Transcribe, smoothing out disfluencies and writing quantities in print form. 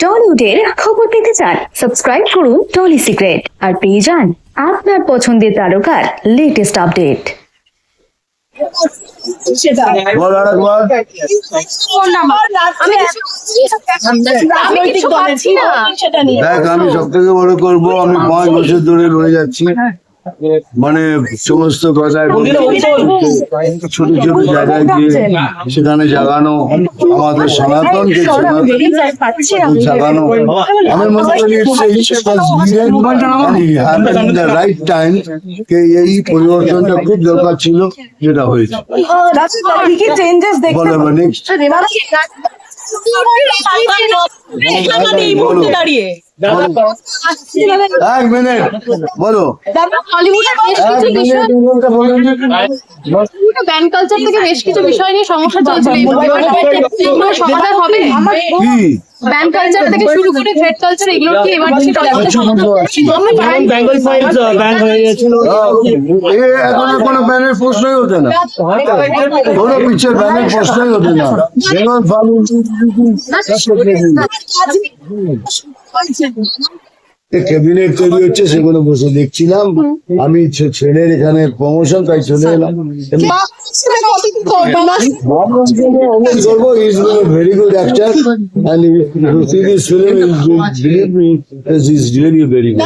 টলিউডের খবর পেতে চান সাবস্ক্রাইব করুন টলি সিক্রেট আর পেয়ে যান আপনার পছন্দের তারকার লেটেস্ট আপডেট। আমি সব থেকে বড় করবো, আমি 5 বছর ধরে রয়ে যাচ্ছি, মানে সমস্ত কথায় ছোট ছোট জায়গায় গিয়ে সেখানে জাগানো আমাদের সনাতনকে জাগানো। আমার মনে করি রাইট টাইম এই পরিবর্তনটা খুব দরকার ছিল, যেটা হয়েছে। নেক্সট এক মিনিট বলো। ব্যান কালচার থেকে বেশ কিছু বিষয় নিয়ে সমস্যা চলছিল, সমাধান হবে? ব্যান কালচার থেকে শুরু করে থ্রেড কালচার, এগুলো কি এবার বেঙ্গল ফাইলস ব্যান হয়ে গেছিল? এখন কোনো ব্যানের প্রশ্নই ওঠে না, কোনো পিছের ব্যানের প্রশ্নই ওঠে না। ক্যাবিনেট তৈরি হচ্ছে, সেগুলো বসে দেখছিলাম। আমি ছেলের এখানে প্রমোশন, তাই চলে এলাম। Very good actor and if you see this film, believe me, this is really very good.